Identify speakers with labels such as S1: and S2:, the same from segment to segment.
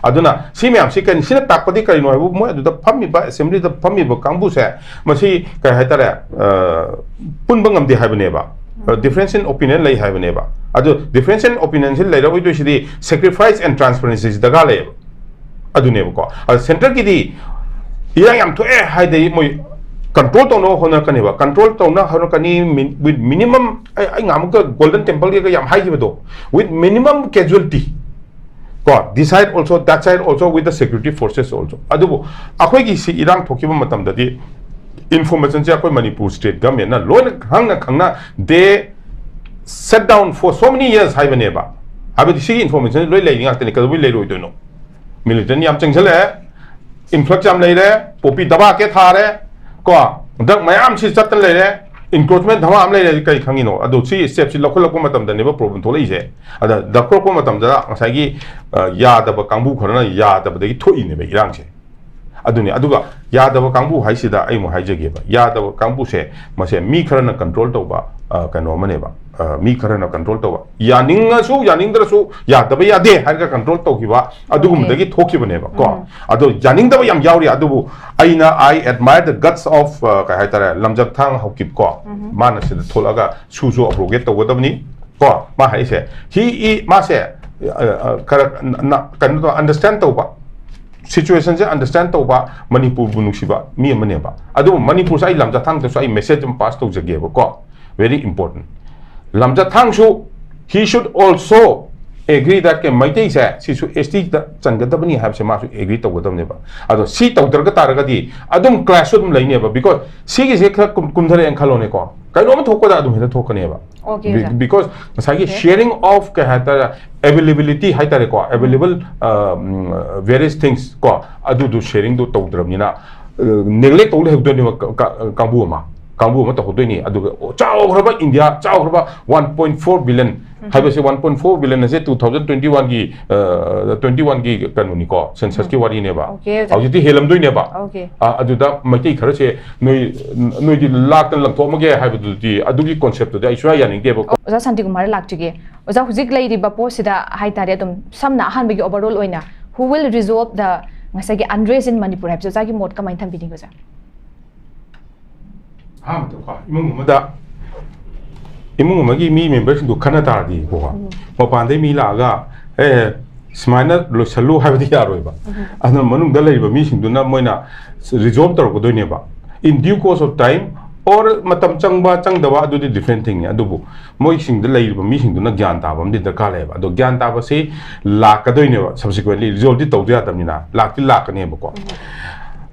S1: aduna si myam si kan sina takpadi kai no mo adu phami ba assembly da phami ba kangbu se masi kai haitare pun bangam de haibane ba difference in opinion lai haibane ba adu difference in opinion sil lai rawi to si sacrifice and transparency daga le adune ba ko center ki di yang to haidai mo control to no hona kaniba control to na hona kani with minimum ai ngam ka golden temple ke yam high do with minimum casualty ko this side also that side also with the security forces also adubu akhoi gi si irang thokiba matam da di information ja koi Manipur state government na loin khangna they set down for so many years high baneba abi si information loi lai ngak tani ka bi lai roi do no military yam chengchale influx jam lai re popi daba ke tha re ko dak mayam si chatan lai re encroachment dhama am lai re kai khangino adu si step si lokol ko matam da ne ba problem tholai je ada dakro ko matam da ngasai gi ya da ba kangbu khorna ya da ba de thoi ne be irang che aduni aduga ya da ba kangbu hai sida ai mo hai je ge ba ya da ba kangbu se ma se mi kharana control to ba kano mane ba mi kharana control to ba ya ninga su ya ning dra su ya da ba ya de har ka control to ki ba adugum da gi thoki bane ba ko adu ya ning da ba yam yauri adubu aina I admire the guts of ka hai tara lamjak thang hokip ko mana se tholaga su su appropriate to godabni ko ma hai se he ma se kan understand to ba situation je understand to ba Manipur bunuksi ba mi mane ba adu Manipur sai lamja thang to sai message pass to jage ba ko very important lamja thang su he should also agree that ke maitei sa si su st da changadabani have se ma su agree to godam ne ba adu si to dar ga tar ga di adum clash dum lai ne ba because si gi se kumthare ang khalo ne ko kai no ma thok ko da adum he thok ne ba because sagi sharing of ka hata availability hai tare ko available various things ko adu do sharing do to dram ni na neglect to le do ni kambu ma to hodoi ni adu chao graba India chao graba 1.4 billion hai base 1.4 billion ase 2021 gi 21 gi kanuni ko census ki wari ne ba aujiti helam doi ne ba adu da mai khara se noi di lak tan lang thom ge hai bu di adu gi concept da iswa ya ning de ba
S2: oza Shantikumar lak chige oza hujik lai ri ba po sida hai tare dum samna han bi overall oina who will resolve the ngasa gi unrest in Manipur have za gi mode ka main tham bi ni go za
S1: ham to ka imung magi mi members do khana tar di ko ma pan de mi la ga smaina lo salu ha di ya roi ba anal manung da lai ba mi sing du na moina resolve tor ko do ne ba in due course of time or matam changba changdawa adu di different thing adu bu moi sing da lai ba mi sing du na gyan ta ba mi da ka le ba do gyan ta ba se la ka do ne ba subsequently resolve di to ya tam ni na lak ti lak ne ba ko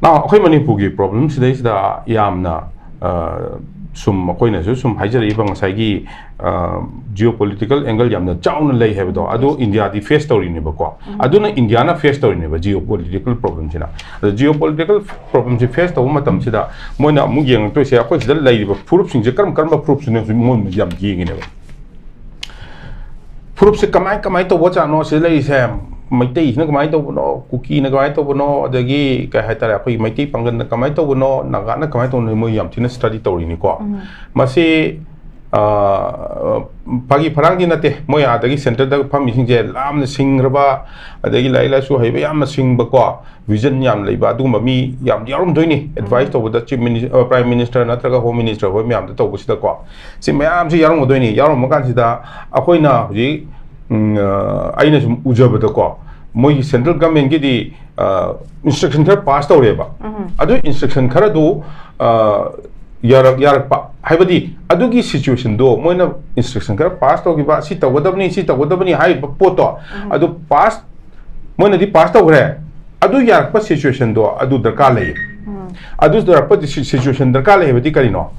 S1: na khoi Manipur gi problem sidai sida yamna sum koina su sum haijari bang sai gi geopolitical angle yamna chauna lei have do adu India di face story ne ba ko adu na India na face story ne ba geopolitical problem china geopolitical problem ji face to matam sida moina mu yeng to se ko sida lei ba proof sing je karam ba proof ne mon yam gi ne ba proof se kamai to wa cha no se lei sam maitei na kamai to no kuki na kamai to no adagi ka haitara khoi maitei pangan na kamai to no naga na kamai to mo yam thina study to ni ko masi pagi pharang di nate mo ya adagi center da phami sing je lam na sing raba adagi laila su haiba yam na sing ba ko vision yam leiba du ma mi yam yarum doini advice to the chief minister prime minister natraga home minister ho yam da to bu sida ko si mayam si yarum doini yarum kan sida akhoi na ji aina sum ujabada ko moi central government gi di instruction khar pass tawreba adu instruction khara do yarak pa haibadi adu gi situation do moina instruction khar pass to gi ba si tawadabni hai poto adu pass moina di pass tawre adu yarak pa situation do adu darka lei adu darka pa situation darka lei habadi kari no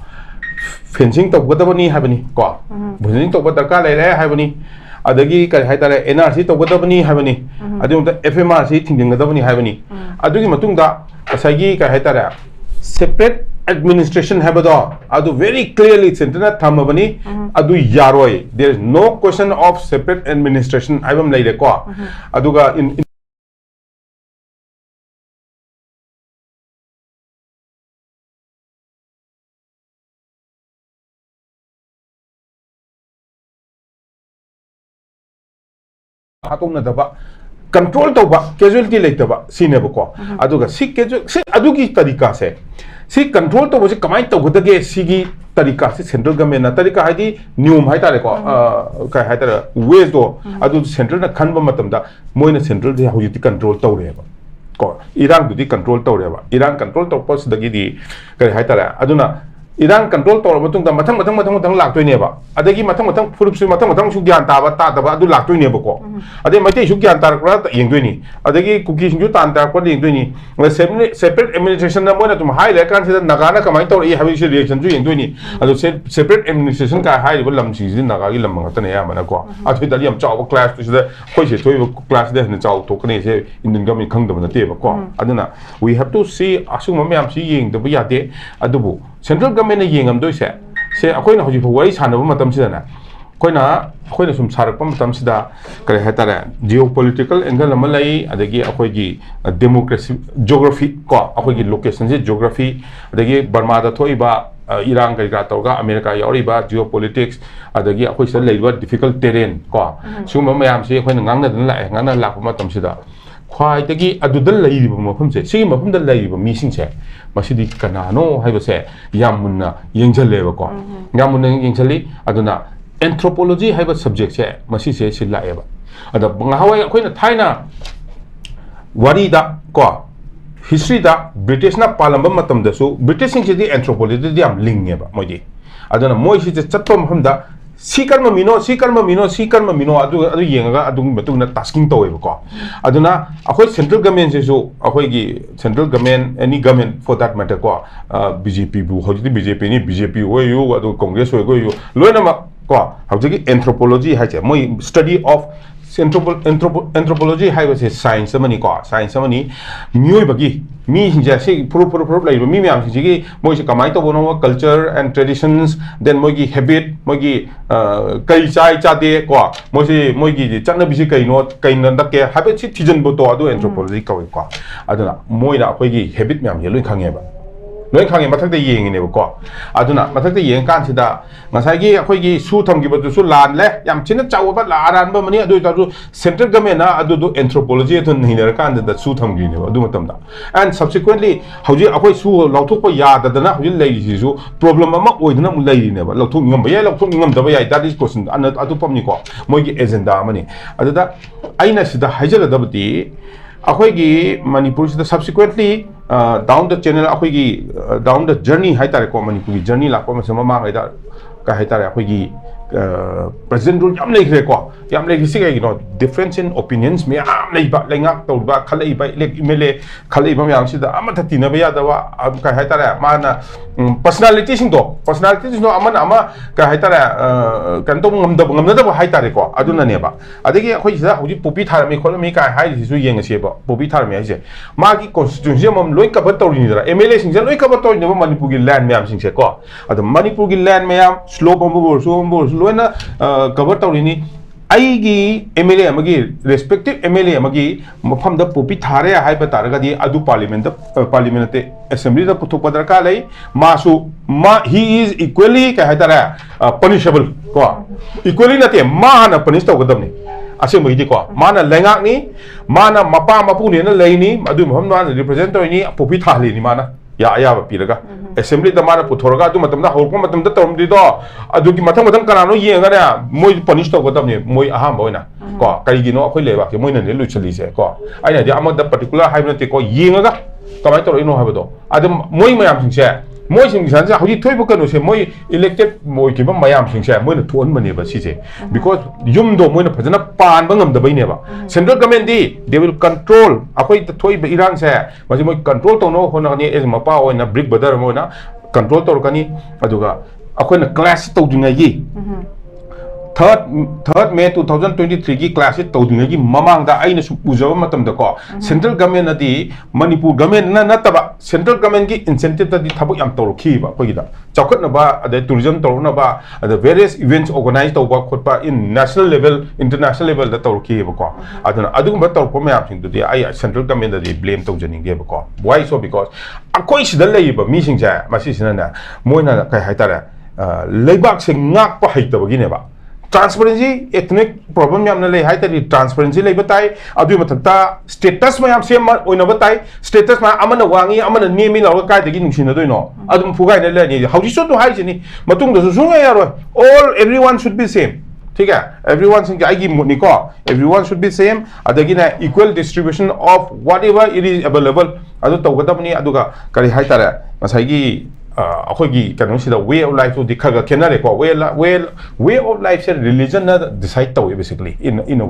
S1: fencing tawadabni habani ko fencing to darka lei re habani adagi kai haitare NRC to godabani habani adu FMRC thingdabani habani adugi matungda asagi kai haitare separate administration habado adu very clearly sentence thamabani adu yaroi there is no question of separate administration ibam leire ko aduga in hatong na daba control tauba casualty leitaba sinebako aduga si casual si adugi tarika se si control tauba se kamai taugadage sigi tarika se central government na tarika haidi niyom hai tare ko kai hai tare ways do adu central na khanba matamda moina central de hauji control taureba ko irang du di control taureba irang control tau pos dagi di kai hai tare aduna Iran control tau matung da matang laktoi neba adagi matang furup su matang su gyan ta ba adu laktoi neba ko ade mate su gyan tar kra yengdoi ni adagi cookie su tan tar ko yengdoi ni separate administration na moina tum high le kan se naga na kamai tau i habi se reaction su yengdoi ni adu separate administration ka high level lam si naga gi lam ngata ne ya mana ko adu dali am chaw class tu se khoi se thoi class de ne chaw to kane se indian government khang da na te ba ko aduna we have to see asu ma myam si yeng da ba ya de adubu central government na yengam doi se akoina hoji wari sanaba matam sida na akoina sum sarakpa matam sida kare hatara geopolitical angle ama lai adagi akoigi democracy geography ko akoigi location se geography adagi Burma da thoiba Iran kai ga tawga America yauri ba geopolitics adagi akoi se leiba difficult terrain ko suma mayam se akoina ngangna la matam sida khwai tagi adudal leiba mafum se sigi mafum da leiba mi sing se masidi kanano haiba se yamunna yengjaleba ko yamunna yengchali aduna anthropology haiba subject se masi se sila eba ada ngahawai akoina thaina wari da ko history da British na palamba matam da su British sing se di anthropology di am ling eba moidi aduna moi si se chatpam hamda si karma mino adu yenga adu matuna tasking towe ko aduna akoi central government se so akoi gi central government any government for that matter ko BJP bu hoji BJP wo yo adu congress wo yo loina ma ko hoji anthropology ha che moi study of anthropology hai was science mani ko science mani myoi bagi mi hinja se pro lai mi myam si gi moi se kamai to bono culture and traditions then moi gi habit moi gi kai chai cha de ko moi gi chana bi se kai no da ke habit si thijan bo to adu anthropology ko aduna moi na khoi gi habit myam ye loi khange ba loi khange mathak de yeng ne ko aduna mathak de yeng kan sida ngasai gi khoi gi su tham gi ba su lan le yam china chaw ba la ran ba mani adu ta central government na adu anthropology to ni ne kan da su tham gi ne adu matam da and subsequently hauji akhoi su lauthok pa ya da na hauji lai ji su problem ama oidna mu lai ne ba lauthok ngam ba ya lauthok ngam da ba ya that is question adu pam ni ko moi gi agenda mani adu da aina sida haijala da bati akhoi gi Manipur sida subsequently down the channel akhoi gi down the journey hai tare ko Manipur gi journey la ko ma sama ma ga ka hai tare akhoi gi president rule yam lekre ko yam lekri sigai no difference in opinions me am nei ba lenga to ba khalai ba lek imele khalai ba yam sida amata tina ba ya da wa ka hai tare mana personality sing do amana ama ka hai tare kan to ngam da ba hai tare ko aduna ne ba adegi akhoi sida hoji popi thar me khol me ka hai su yeng se ba popi thar me se ma gi constitution mom loi ka ba to ni da MLA sing se loi ka ba to ni ba Manipur gi land me am sing se ko adu Manipur gi land me am slope bo loina cover tawrini aigi MLA amagi respective MLA amagi mafam da popi thare hai ba taraga di adu parliament assembly da puthok padarka lai he is equally ka hatara punishable ko equally nate ma na punish to gadam ni ase mai di ko mana lengak ni mana mapa mapu ni na lai ni adu mafam na represent to ni popi thale ni mana ya ba piraga assembly da mana puthorga adu matam da horko matam da tom di do adu ki mathang kanano yenga na moi punish to godam ne moi aham boina ko kai gi no akhoi leba ke moi na ne lu chali se ko aina di amada particular haibna te ko yenga ga kamai to ino habado adu moi mayam sing se moi sing san sa hoji thoi bokano se moi elected moi ki ba mayam sing se moi na thon mane ba si se because yum do moi na phajana pan ba ngam da bai ne ba central government di they will control akhoi ta thoi ba iran se ma moi control to no hona ni as mapa o na brick brother mo na control to kani aduga akhoi na class to dinga yi 3rd May 2023 की class तौदुने की ममांग दा आइना सु पुजब मतम दा को central government नदी Manipur government ना नतबा सेंट्रल गवर्नमेंट की इंसेंटिव दा दी थबक याम तौरखी बा कोई दा चौकट नबा अदे टूरिज्म तौरना बा अदे वेरियस इवेंट्स ऑर्गेनाइज तौबा खोटपा इन नेशनल लेवल इंटरनेशनल लेवल दा तौरखी बा को अदना अदुगम तौरपो मयाम सिंग दुदी आई सेंट्रल गवर्नमेंट दा ब्लेम तौजनिंग गे बा को व्हाई सो बिकॉज़ अकोई सिदा लेबा मी सिंग जा मासी सिना ना मोइना काय हाइतारा लेबाक से ngak pa haitaba gi ne ba transparency ethnic problem yamna le hai tari transparency le batai adu mathakta status ma yam sem oina batai status ma amana wangi amana nemi la ka de gi nungsina do no adu fugai ne le ni hauji so to hai ni matung da su ya ro all everyone should be same ठीक है everyone sing ai gi ni ko everyone should be same adagi na equal distribution of whatever it is available adu tawgadabni aduga kari hai tare masai gi अखोगी कनो सिदा वे of life तो दिखा खेनारे को way of life से religion ना decide तवे basically in a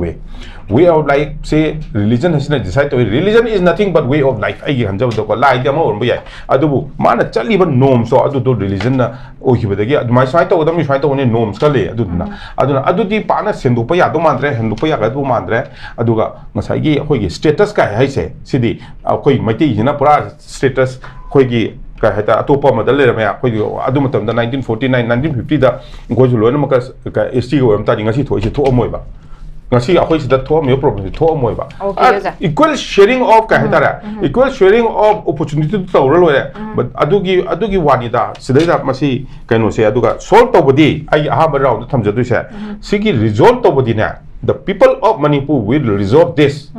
S1: way of life से रिलीजन हसिना डिसाइड तवे religion is nothing but way of life I हंजब तो को लाइक अमा ओरबो याय अदुबु माना चलीब नॉर्म्स अदु तो रिलीजन ना ओहिबदगी अदुमाय साइ तो दम साइ तो ने नॉर्म्स का ले अदुना अदुदी पाना सेंदुप या दो मानद्रे हेंदुप या गदु मानद्रे अदुगा मसाइगी अखोगी स्टेटस का हाइसे सिदी अखोई मैती हिना पूरा स्टेटस खोगी का है अतोप मदल लेरमे अखोई अदु मतम दा 1949 1950 दा गोजु लोन मका का एसटी गो हम तादि ngasi थोइसे थो अमोइबा ngasi अखोइ सिदा थो मे प्रॉब्लम थो अमोइबा इक्वल शेयरिंग ऑफ का है तारा इक्वल शेयरिंग ऑफ अपॉर्चुनिटी तो तौर लोरे बट अदुगी वानिदा सिदैदा मसी कैनो से अदुगा सॉल्व तौबदी आई अहा बराउ थमजदु से सिगी रिजॉल्व तौबदी ना the people of Manipur will resolve this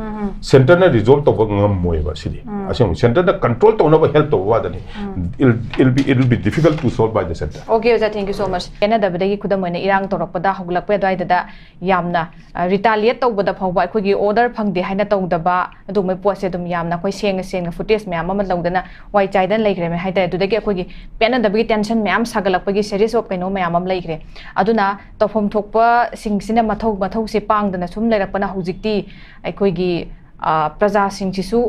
S1: center na resolve to ngam moiba sidi asem center da control to na help to wadani it'll be difficult to solve by the center
S2: okay oja thank you so much ena da bidagi khudam moina irang torok pada hogulak pe dai da yamna retaliate to bada phawba khogi order phangde haina to da ba adu mai pot se dum yamna khoi senga footage myam ama lawdana wai chaidan leikre me haita adu dagi khogi pena da bigi tension myam sagalak pagi series of kaino myam am leikre aduna tofom thokpa sing sina mathau se पांगदना सुम लेरपना हुजिक्ति अखोगी प्रजा सिंचिसु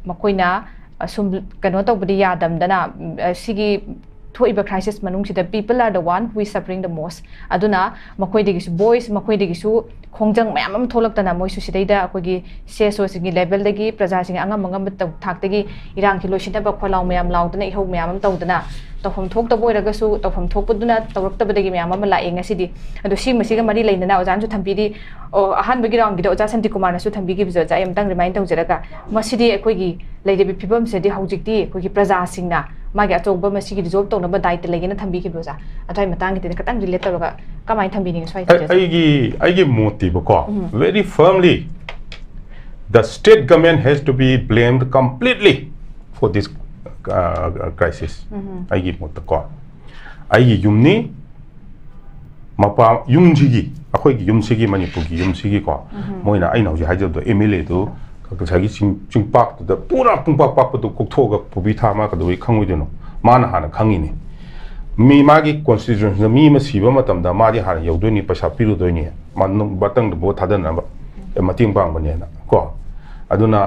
S2: मखोइना सुम कनो तौबदि यादमदना सिगी थोइबा crisis मनुंगसिदा people are the one who is suffering the most अदुना मखोइदिगिसु बॉयस मखोइदिगिसु खोंजंग मैम हम थोलक्तना मोइसु सिदैदा अखोगी सेसो सिगी लेवल दगी प्रजा सिंग अंगम अंगम थाक्तगी इरांग की लोसिनबा खोलाव मैम लाउदना इहौ मैम तौदना तौफम थोक्तब ओइरगसु तौफम थोकपदुना तौरक्तबदगी मैम अमा लाए ngasi अदो सिमसिगा मरी लेना ओजान सु थंबीदी अहान बगी राउंड गिदा ओजा शांतिकुमार नसु थंबीगी बिजो जा एमतंग रिमाइंड तौजरगा मसिदी अखोगी लेदेबि फिबम सेदी हौजिक्ति अखोगी प्रजा सिंगना मागे अचोबा मसिगी रिजॉल्व तौनबा दायित्व लेगेना थंबीगी बोजा अथाय मतंग गिदा खतंग रिलेट तौरगा कमाय थंबीनी स्वाइ
S1: आइगी मोटिव को very firmly the state government has to be blamed completely for this crisis आइगी मोट को आइगी युमनी मपा युमजिगी अखोइगी युमसिगी मणिपुर की युमसिगी को मोइना आइना हजि हाइजब एमएलए दो कसागी चिंगपाक द पूरा पुंपाक पाक दो कोथोगा पुबी थामा कदोइ खंगुइदनो माना हाना खंगिनी मी मागी कॉन्स्टिट्यूशन मी मसीबा मतम दा मादी हाना यौदोनी पैसा पिरुदोनी मान बतंग बो थादन मतिंग पांगबने को अदुना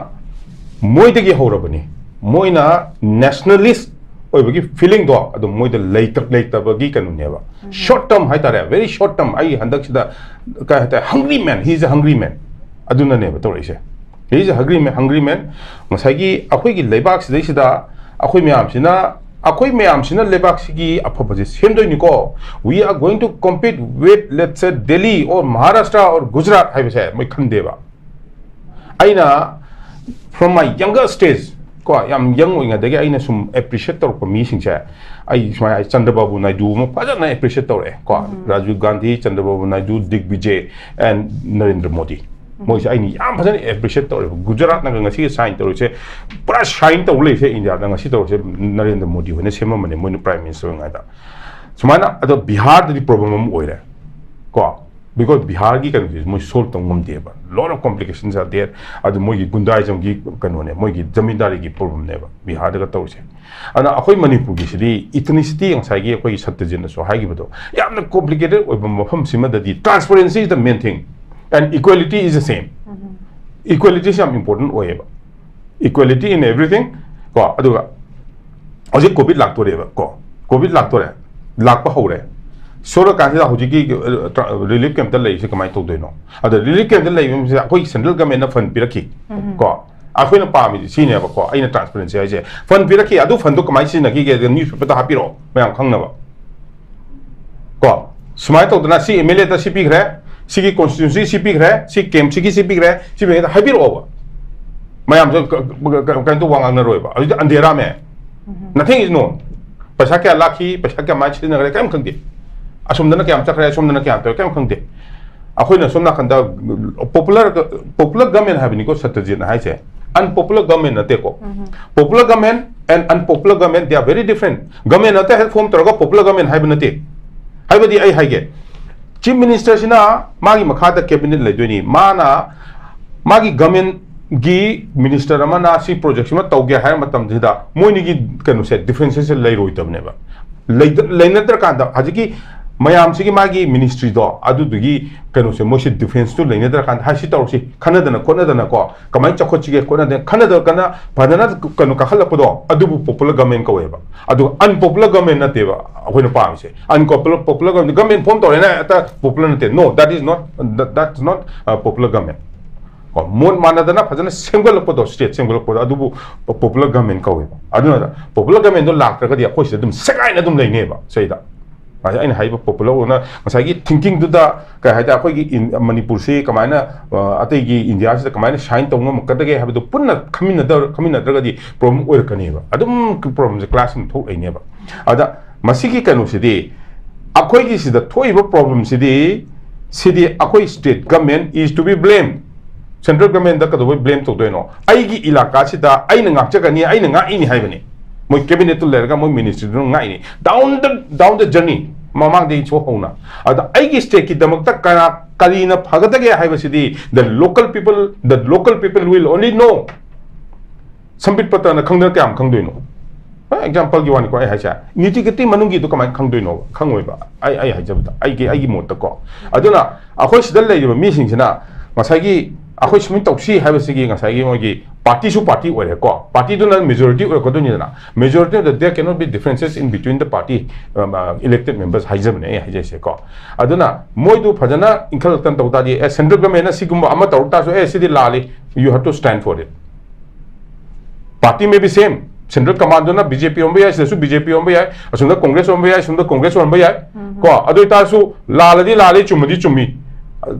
S1: मोइदगी होरबनी मोइना नेशनलिस्ट ओइबगी फीलिंग दो अदु मोइद लेतबगी कनुनेबा शॉर्ट टर्म हाइतारे वेरी शॉर्ट टर्म आई हंदक्सिदा का हता hungry man he is a hungry man अदुना नेबा तोरैसे he is a hungry man मसागी अखोइगी लेबाक सिदैसिदा अखोइ म्यामसिना लेबाक सिगी अफबजे सेमदोइनिको we are going to compete with let's say Delhi और महाराष्ट्र और गुजरात हाइबसे मै खंदेबा आइना फ्रॉम माय यंगर स्टेज को याम यंग ओइंगा दगे आइना सुम एप्रिशिएट तौर को मी सिंगसे आई स्माय चंद्रबाबू नायडू म फजना एप्रिशिएट तौरे को राजीव गांधी चंद्रबाबू नायडू दिग्विजय एंड नरेंद्र मोदी मोइसे आइनी याम फजना एप्रिशिएट तौरे गुजरात नगा ngasi साइन तौरसे पूरा शाइन तौ लेसे इंडिया नगा ngasi तौरसे नरेंद्र मोदी होने सेम मने मोइन प्राइम मिनिस्टर ngada सुमाना अदो बिहार दी प्रॉब्लम म ओइरे को because Bihar की countries मोइ solve तंगम देबा lot of complications are there अदु मोइ गुंडाइजम की कनोने मोइ की जमींदारी की प्रॉब्लम नेबा बिहार दगा तौसे अना अखोइ मणिपुर की सिदी इथनिसिटी अंसागी अखोइ सत्यजिन सो हागी बदो यामना कॉम्प्लिकेटेड ओइबा मफम सिमददी transparency is the main thing and equality is the same equality is important ओएबा इक्वालिटी इन एवरीथिंग को अदुगा अजे कोविड लाक्तोरेबा को कोविड लाक्तोरे लाक्पा हौरे सोर कांसिदा हुजिकी रिलीफ कैंप लेसे कमाय तौदोइनो अद रिलीफ कैंप लेसे अखोइ सेंट्रल गवर्नमेंट फंड पिरखी को अखोइना पामी सिनेबा को आइना ट्रांसपेरेंसी आइसे फंड पिरखी अदु फंड तो कमाय सिनकी के न्यूज़पेपर ता हापिरो मयाम खंगनबा को सुमाय तौदना सी एमएलए ता सीपी ग्रे सिगी कॉन्स्टिट्यूएंसी सीपी ग्रे सी कैंप सिगी सीपी ग्रे सीपी ता हापिरो मयाम जो kan to wang na roiba अदु अंधेरा में नथिंग इज नोन पैसा क्या लाखी पैसा क्या माय सिन रे काम खंगदे असुमदना क्या चखरे असुमदना क्या तो क्या खंगदे अखोइना सोम नाखंदा पॉपुलर गवर्नमेंट हाबिनी को Satyajit हाइसे unpopular government nate ko popular government and unpopular government they are very different government nate help form taraga popular government haiba nate haibadi ai haige chief minister sina magi makha da cabinet leidoni mana magi government gi minister amana si project sima tawge hai matam jida moini gi kanu se differences lei roi tabne ba leinatar kanda hajiki mayam sigi magi ministry do adu dugi kanu se moshi defense to leinatar kanda haisi tawsi khanadana konadana ko kamai chakhochige konadana khanada kana padana kanu kakhala podo adu popular government ko weba adu unpopular government na teba akoina pamise unpopular government form to na ata popular na te no that's not popular government ko mon manadana phajana single podo state single podo adu popular government ko weba aduna popular government do lakra ga dia khoi se dum sekai na dum leine ba seida I have popular one. Masagi thinking to the Kahata in Manipur say, Kamana, Ategi, India, the Kamana shine to Mokatake have to put coming at the problem with Kaneva. I don't problem the class in two a neighbor. Other Masiki Kanu city. Akoi is the toivo problem city. City Akoi state government is to be blamed. Central government that could blame to Deno. Aigi Ilakasita, Ainangakani, Ainanga in Hibani. My cabinet to Lerga, my ministry down the journey. Mamang de Chohona. At the Igi stake it the Mokta Kalina Pagatage Hiva City, the local people will only know. Some people on the Kanga Kam Kanduino. Example you want to go Hasha. Nitigati Manungi to come and Kanduino, Kangweba. I give Motako. I don't know. I wish the lady of missing Sina. Masagi, I wish me to see have a singing as I give party to party or a call. Party to not majority or Kodunina. Majority that there cannot be differences in between the party elected members. Hajamne, Hajaseko. Aduna, Moidu Pajana, Inkalatan Totadi, a central government, Sigum Amata, a city lali, you have to stand for it. Party may be same. Central command on BJP on Baya, BJP on Baya, as on the Congress on Baya, from the Congress on Baya. Adotasu, Lali, Chumadi Chumi.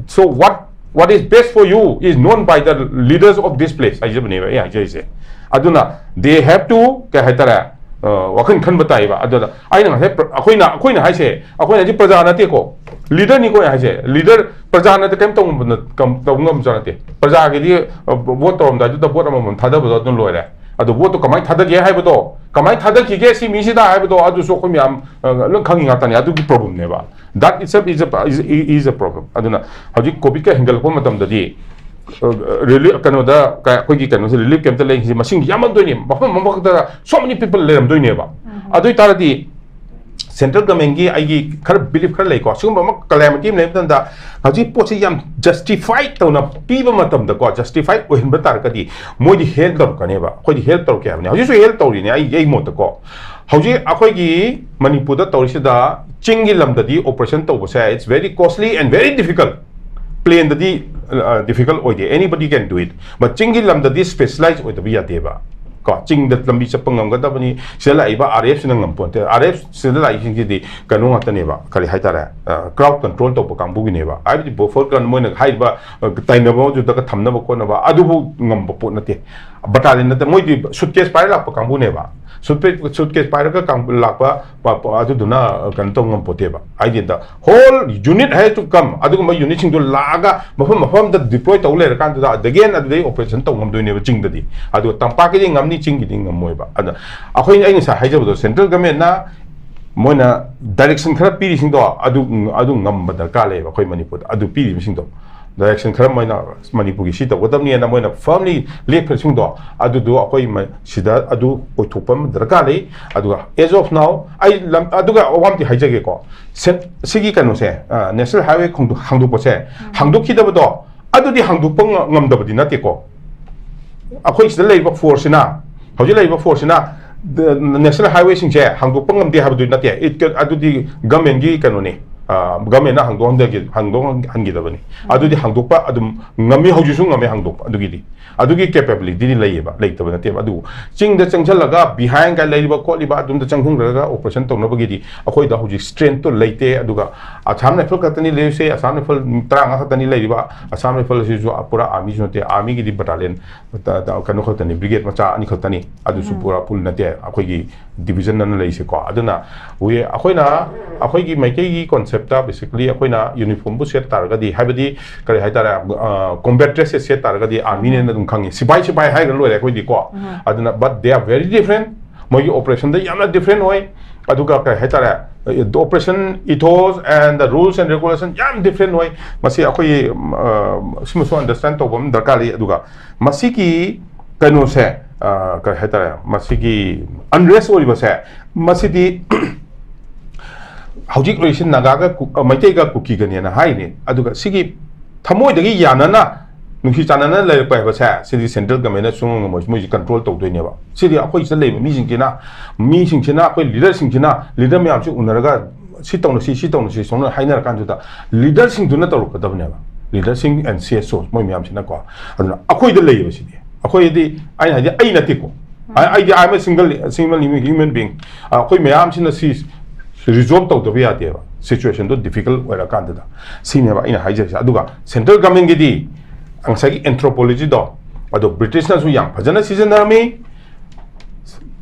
S1: So what is best for you is known by the leaders of this place. Aduna, they have to Kahatara, Wakan Kanbataiva, Aduna. I know, Aquina, I say, Aquina Prajana Teko, leader Nico, I say, leader Prajana the Kempton Zanati, Prajagi, water on the bottom of Tada was not lawyer. At the water Kamai Tadaki Habido, Kamai Tadaki Gesi, Mishida Habido, Adu Sokomiam, coming out and I do problem never. That itself is a problem. I don't know how you Kopika Hingle Pomatum the day. Really, Canada, Kogi can relieve Kemtale, machine Yaman, so many people let them doing never. Adu Central government, I believe Kaleko, some calamity named that Haji Posiam justified to people matum the god justified when Batarkadi, Modi health of Caneva, what health of Cavani. How you say health in I gave Motoko. Howji Akogi, Manipuda Torishida, Chingilam the operation to say it's very costly and very difficult. Plain the difficult idea. Anybody can do it. But Chingilam the specialized with the Via Deva. Ching that Lambi Sapangam Gadabani, Sela Iba, RF Sinangam Ponte, RF Sela the Kanunga Taneva, Kalihatara, crowd control to Pokambugineva. I did before Kanmon Haiba, Tainabo, the Tamnava Konava, Adubu Namboponate. But I didn't know suitcase Pirate Pokambuneva. Suitcase Pirate Lapa, Aduna, Kantongam Poteva. I did the whole unit had to come. Aduma unit to Laga, Mahom the deployed to Ule Kanta again at the day operation Tongam doing never ching the day. I do Tampaking Amni Chinging and Moiba. Akoin is a hijab the central government na Mona direction Krapi Sindo, Adu number the Kale, Akoi Manipur, Adu P. Sindo. Direction Kramina Manipuri Shita, what I'm near Namona family lake Sindo, Adu do Akoi Shida, Adu Otupam, Drakale, Adu. As of now, Aduga want the hijageko. Sigi Kano say, National Highway Handu Pose, Handu Kidabo, Adu the Handupong Namdabinatiko. Akoi the labor force na. How you labor force na? The National Highway in chair, Handupong, they have to do not yet. It could adu the Gamengi Canone. Government Hangdong Hangdong Hangidabani. Adu the Hangdupa, Adum Nami Hojusung, Hangdupa, Adugidi. Adugi capability, didn't labor later when Adu. Sing the Chanchalaga behind a labor Koliba, Dum the Changunga, Operation Tonobagidi, Akoi the Hoji strength to late Aduga. A Tamneful Katani Lese, a Samneful Trangatani Ladiba, a Samneful Apura Amiznote, Army Battalion, the Kanokotani, Brigade Macha, Nikotani, Adusupura Pulnate, Akogi, Division and Laseko. Aduna, we Akoina, Akogi, Makegi concern. concept basically akoina uniform bu set taragadi habadi kare haitara combat dress set taragadi army ne dum khangi sipai hai ga lore akoi di ko aduna but they are very different moi operation da yamna different hoy aduga kare haitara the operation ethos and the rules and regulations yam different hoy masi akoi simuso understand to bam darkali aduga masi ki kano se kare haitara masi ki unrest ori ba se masi di Howjik Loisin Nagaga Matega Cookie Ganiana Haine, Aduga Sigi Tamoy the Yanana, Nukitanana, like by City Central Government, Sung, music control to Duneva. City of which the name, Missing Kina, Missing China, leaders in China, leader me up to Unaga, sit on the sea, on Hainer Cantuta, leaders in Dunata Davneva, leaders in and CSO, Moyam Chinaqa, and Akoi the Lay City. Akoi the I had Ainatico. I'm a single human being. Akoi me arms in the seas. Resolve to the situation to difficult where a candidate. Senior in a high aduga. Central government gidi ang sagi anthropology do. Ado British na su yang pajana season army.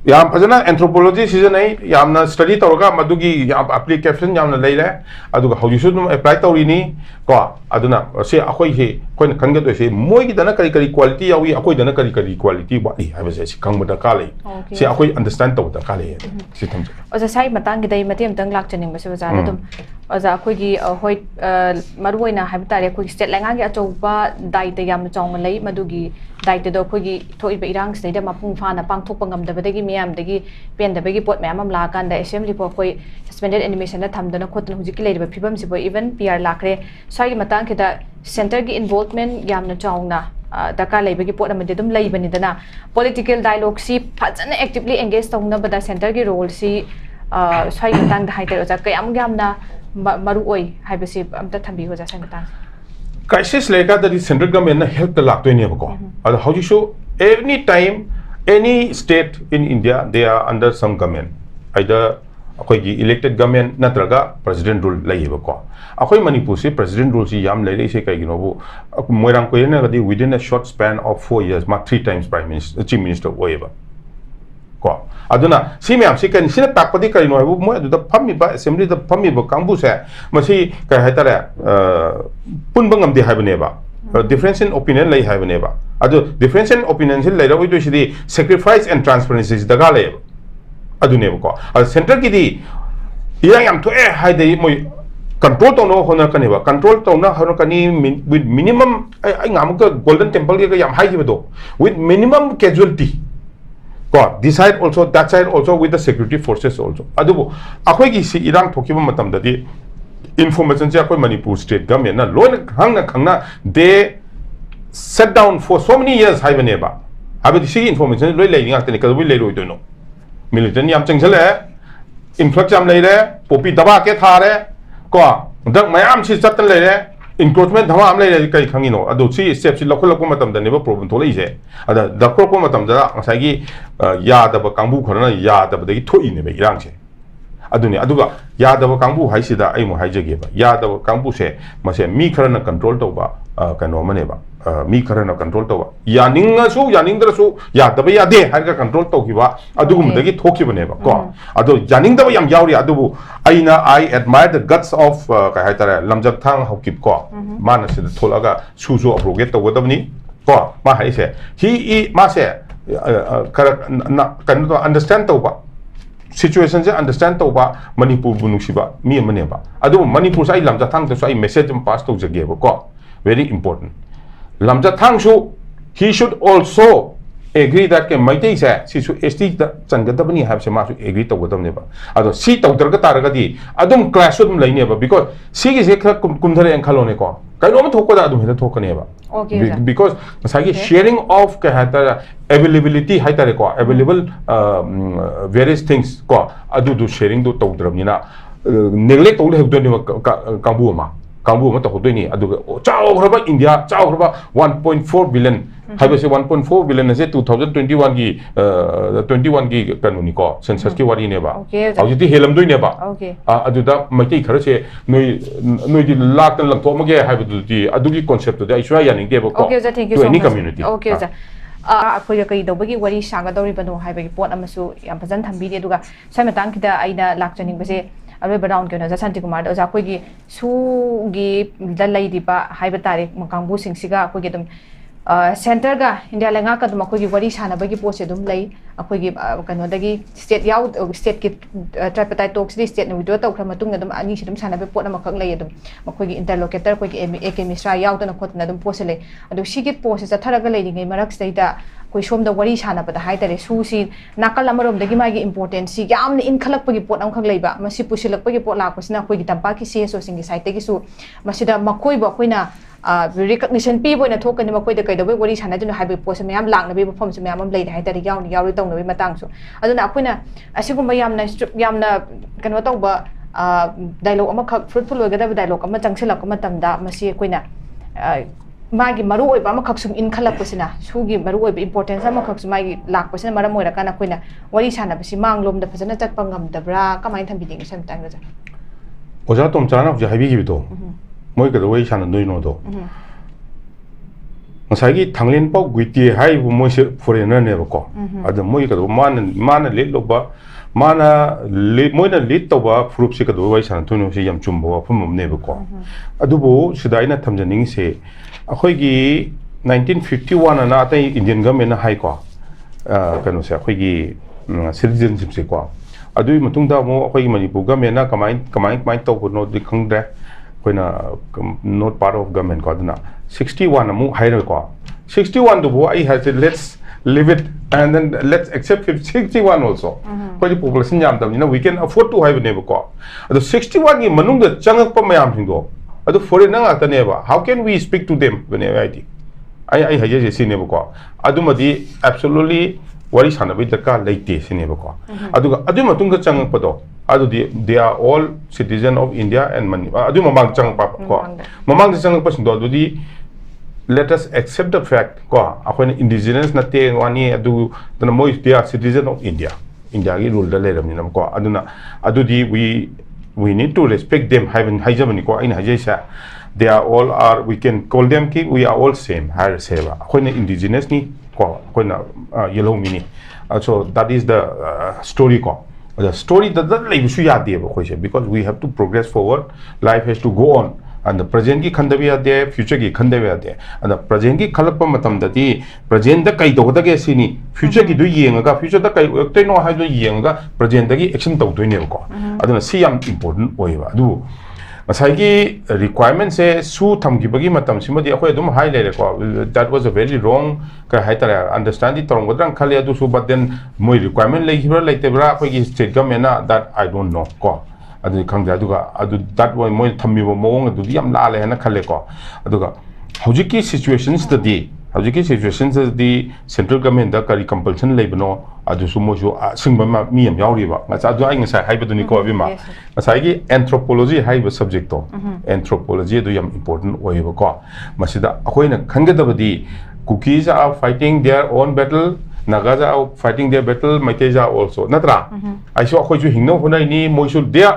S1: Yam pajana anthropology season ay yam na study tawga madugi yam application yam na leile aduga how you should apply tawrini ko aduna se akoi he koin kanga to se moi gi dana kari quality yawi akoi dana kari quality ba I have se kang mada kale se akoi understand to da kale se tam
S2: oza sai matang gi dai matem tang lak chaning base oza da dum oza akoi gi hoi maruina habitare akoi state langa gi achoba dai te yam chong lei madugi dai te do akoi gi thoi ba irang se da mapung fa na pang thok pangam da badagi miyam dagi pen da bagi pot miyam am la kan da assembly po akoi suspended animation da tham dana khot hujik lei ba phibam si bo even PR lakre sai gi matang ki da center gi involvement yamna chawna daka leibagi pot amade dum leibani dana political dialogue si phajana actively engage tawna bada center gi role si sai matang da haiter oja kayam gamna maru oi haibasi amta thambi hoja sai matang
S1: crisis lega the central government na help the lak to ne ko how you show any time any state in India they are under some government either akoi elected government natraga president rule laiba ko akoi Manipur se president rule si yam lai se kai gino bu moirang ko ena gadi within a short span of 4 years ma 3 times prime minister chief minister oeba ko aduna simyam se kan sina takpadi kai no bu mo adu phammi ba assembly da phammi ba kangbu se masi kai haitara punbangam de haibane ba difference in opinion lai haibane ba adu difference in opinion se lai ra oi do si sacrifice and transparency daga lai adune ko center ki di yang yam to haide moi control to no hona kaneba control to na hona kani with minimum ai ngam ka golden temple ke yam high do with minimum casualty ko this side also that side also with the security forces also adubu akoi gi si irang thokiba matam da di information ja akoi Manipur state government na lon khangna they set down for so many years haibane ba habi si information loi lai nga tani ka wi lai roi to no military yam changchale influx yam leire popi daba ke thare ko dak mayam si chatan leire encroachment dhama am leire kai khangino adu si step si lokhol ko matam da ne ba problem tholai je ada dakro ko matam da ngasai gi ya da ba kangbu khorna ya da ba da gi thoi ne be irang che aduni aduga ya da ba kangbu hai si da ai mo hai je ge ba ya da ba kangbu se ma se mi kharana control to ba kano mane ba mi kharana control to ba yaninga su yaningdra su ya da ba ya de har ka control to ki ba adugum da gi thoki bane ba ko adu yaningda ba yam yauri adubu aina I admire the guts of ka haitara lamjak thang hokip ko mana se tholaga su su appropriate to godabni ko ma hai se he ma se kan to understand to ba situation je understand to ba Manipur bunusi ba mi mane ba adu Manipur sai lamjak thang to sai message pass to jage ba ko very important lamjak thang su he should also agree that ke maitei sa si su ST da changadabani have se ma su agree to godam ne ba ado si to darga taraga di adum clash dum laine ba because si gi se kumdhare an khalone ko kai no ma thokko da adum heda thokane ba because sagi sharing of ke hata availability haitare ko available various things ko adu do sharing do to dram ni na neglect to le do ni kambu ma to hodoi ni adu chao hraba India chao hraba 1.4 billion haibase 1.4 billion ase 2021 gi 21 gi kanuni ko census ki wari ne ba aujiti helam doi ne ba adu da maitei khara se noi di lak tan lam thomage haibu di adu gi concept de aiswa yaning de ba ko to any community
S2: okay ja akoi kai do bagi wari sanga dori bano haibagi pot amasu yam phajan thambi de duga sai matang kida aina lak chaning base अरोइब round के ओजा शांतिकुमार ओजा अखोइगी सूगी दा लैदिबा हाइबा तारे कांगबु सिंगसिगा अखोइगी दम centre का India लेंगा का दम अखोइगी वरी सानबगी पोसे दम लै अखोइगी कनोदगी स्टेट याउ स्टेट की ट्राइपार्टाइट टॉक्स दी स्टेट विड्रॉ तौखरा मतुंग दम अनी सिदम सानबे पोट अमखक लै दम अखोइगी इंटरलोकेटर अखोइगी एकेमिस्ट्रा याउदना खोतना दम पोसे लै अदु सिगी पोसे चथरगा लैदिङै मरक सैदा कोई सोम द वरी सानबदा हाइतरे सुसी नाकल अमरोमदगी मागी इंपोर्टेंस सी यामन इनखलकपगी पोट अमखक लैबा मसी पुसिलकपगी पोट लाकपसिना अखोइगी तंपाकी सीएसओ सिंगी साइटगी सु मसिदा मखोइबो अखोइना रिकग्निशन पीबोइना थोकनि मखोइदा कैदबे वरी सानदुना हाइबे पोसे मयाम लांगनबे मफम से मयाम लैदे हाइतरे याउनि याउरि तौनबे मतंगसु अदुना अखोइना असिगुम्बा यामना कनो तौबा डायलॉग अमखक फ्रूटफुल ओइगदबे डायलॉग अमा चंगसिलक मतमदा मसी अखोइना मागी मरु ओइबा अमखक सुम इनखलकपसिना सुगी मरु ओइबा इंपोर्टेंस अमखक सु मागी लाकपसिना मरम ओइरकाना अखोइना वरी सानबसि मांगलोमदा फजना चटपा ngamdabra कमाइन थंबिदिंग समटाइम जा
S1: ओजा तोमचाना होजा हाइबिगिबिदो मोइ कदो वरी सानदोइनो दो मसागी थांगलेन पाउ गुइती हाइबु मोइसे फॉरेनर नेबको अद मोइ कदो मान ले लोबा माना मोइना लीड तौबा फ्रूप से कदो वरी सानदोइनो से यम चुम्बो फुमम नेबको अदुबो सिदाइना थमजनिंग से अखोइगी 1951 अना अतै इंडियन गवर्नमेंट हाइको कनो से अखोइगी सिटीजनशिप से को अदुई मतुंगदा मो अखोइगी मणिपुर गवर्नमेंट कमाइन तौबनो दि खंगद्रे अखोइना नॉट पार्ट ऑफ गवर्नमेंट को अदना 61 अमु हाइरो को 61 दुबो आई हैज let's live it and then let's accept 61 also कोई population याम तब we can afford to have a neighbor को अदो 61 की मनुंग द चंगक प मयाम सिंगो अदो foreigner ngata neba how can we speak to them when I haje sineba ko adumadi absolutely wari sanabi daka leite sineba ko aduga adu matung ga changak pado adu they are all citizen of India and Manipur adu mamang chang pa ko mamang changak pa sindo adu let us accept the fact ko akoina indigenous na te wani adu dana moi they are citizen of India gi rule da le ram ni nam ko aduna adu di we need to respect them having hajamani ko aina hajaisa they are all are we can call them ki we are all same har seva akoina indigenous ni ko akoina yellow mini so that is the story ko the story that like su ya de ko because we have to progress forward life has to go on and the present ki khandabi ade future ki khandabi ade and the present ki khalappa matam dati present da kai do da ge sini future ki du yenga future da kai te no ha do yenga present da ki action tau do ne ko aduna si yam important oiba adu masai requirement se su thamgi bagi matam simadi akoi adum high le ko that was a very wrong ka haitara understand it torong godran khali adu su but then moi requirement le hibra like te bra akoi ki state government na that I don't know ko adu khangja adu that way moi thammi bo mong adu yam la le na khale ko aduga hojiki situations the central government da kari compulsion leibno adu sumo jo singba ma mi yam yauri ba nga adu ai nga hai baduni ko bi ma asai gi anthropology hai ba subject to anthropology adu yam important oi ba ko masida akoina khangedabadi cookies are fighting their own battle Nagaja are fighting their battle Maiteja also natra I saw akoi ju hingno hunai ni moisu dia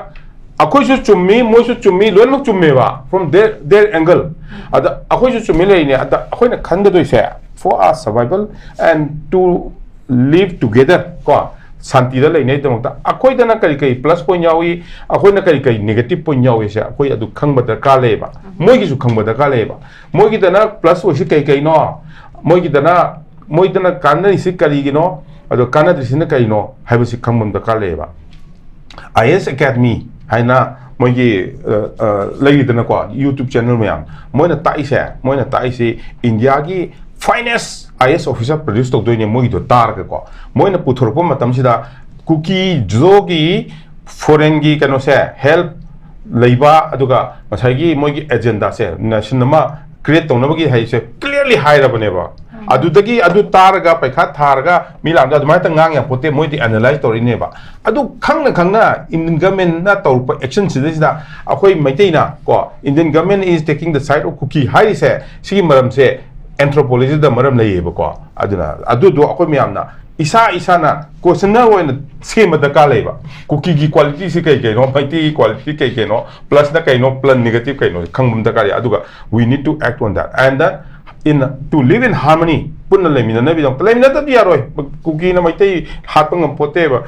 S1: akoi ju chummi loin chumme ba from their angle ada akoi ju chummi le ni ada akoi na khanga doi se for our survival and to live together ko santi da lei nei tamta akoi da na kai plus point yawi akoi na kai negative point yawi se akoi adu khangba da ka le ba moi gi ju khangba da ka le ba moi gi da na plus oi se kai no moi gi da na moidana kanna isi karigino ado kanna drisina kaino haibasi khangmam da kaleba IS Academy haina moigi laidana ko YouTube channel mayam moina taise India gi finest IS officer produce to doine mogi do tar ko moina puthorpo matam sida cookie jogi foreign gi kano se help leiba aduga masai gi moigi agenda se national ma create tonabagi haise clearly hire baneba adudagi adu targa paikha tharga milamda adumai ta ngang ya pote moi di analyze tori ne ba adu khangna Indian government na tor action sida akoi maitei na ko Indian government is taking the side of cookie hai se si maram se anthropology da maram lai ba ko aduna adu do akoi miamna isa na question na oina schema da ka lai ba cookie gi quality si kai no maitei quality kai no plus na kai no plus negative kai no khangmum da ka aduga we need to act on that and that to live in harmony punna lemina na bidong lemina ta diaroi cookie na maitei hapangam pote ba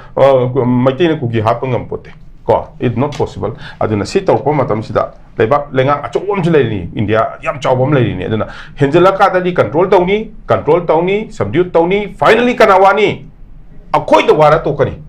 S1: maitei na cookie hapangam pote ko it not possible aduna si tawpa matam sida lebak lenga achom je leini India yam chawbam leini aduna henjela ka da di control tawni subdue tawni finally kanawani akoi da wara to kani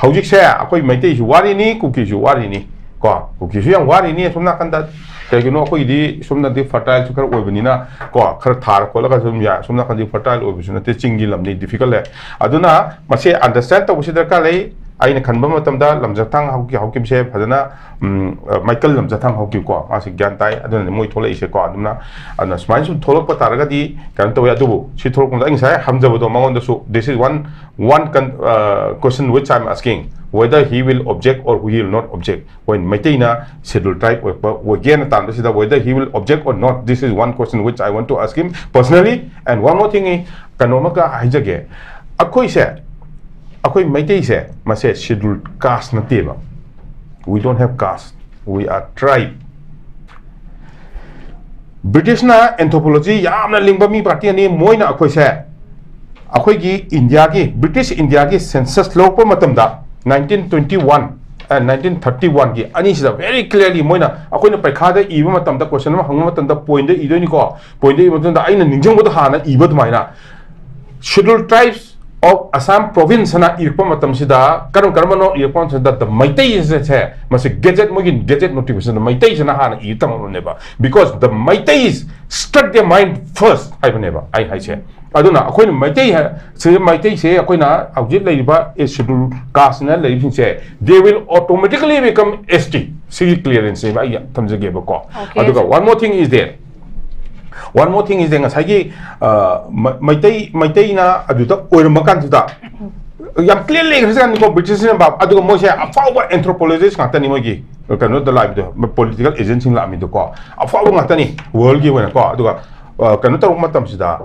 S1: hojik se akoi maitei ju wari ni kuki ju wari ni ko kuki ju yang wari ni somna kanda kayino akoi di somna di fertile su kar oibnina ko khar thar ko laga sum ya somna kandi fertile oibsuna te chingi lamni difficult le aduna mase understand to busidar ka lei aina khanba matamda lamjathang haukim se phadana Michael lamjathang hauki ko ase gyan tai aduna moi thole ise ko aduna ana smile su tholok pa taraga di kan to ya dubu si tholok ma ingsa hamjabo do mangon da su this is one question which I'm asking whether he will object or he will not object when Maitaina scheduled tribe or again whether he will object or not. This is one question which I want to ask him personally. And one more thing is kanomaka hijage akoi se akoi Maitai se mase scheduled caste na teba. We don't have caste, we are tribe. British na anthropology yamna lingba mi party ani moina akoi se akoi gi India gi British India gi census lopa matamda 1921 and 1931 ki ani sida very clearly moina akoina paikha da iba matamda question ma hangma matamda point da idoni ko point da matamda aina ningjong da hana iba maina scheduled tribes of Assam province na irpa matam sida karam no irpa sida the Maitai is che mas gadget mogin gadget notification the Maitai is na hana itam neba because the Maitais struck their mind first I neba I che aduna akoina Maitai se akoina object leiba is scheduled caste na leibin che they will automatically become ST civil clearance ba ya tamjage ba ko aduga one more thing is there ngasagi Maitai na aduta oirma kan tuda yam clearly reason ko British ba aduga mo se afawa anthropologist ngata ni mogi kano the live the political agency la mi do ko afawa ngata ni world gi wena ko aduga kano tar matam sida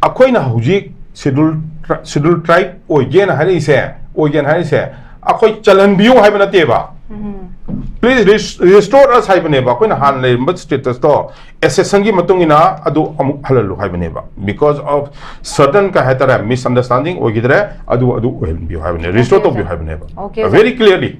S1: akoina huji scheduled tribe oigen hari se akoi chalan biu haibana teba please restore us haibane ba koina han le but status to accession gi matung ina adu amuk halalu haibane ba because of certain ka hatara misunderstanding ogidre adu oil bi haibane restore to bi haibane ba very clearly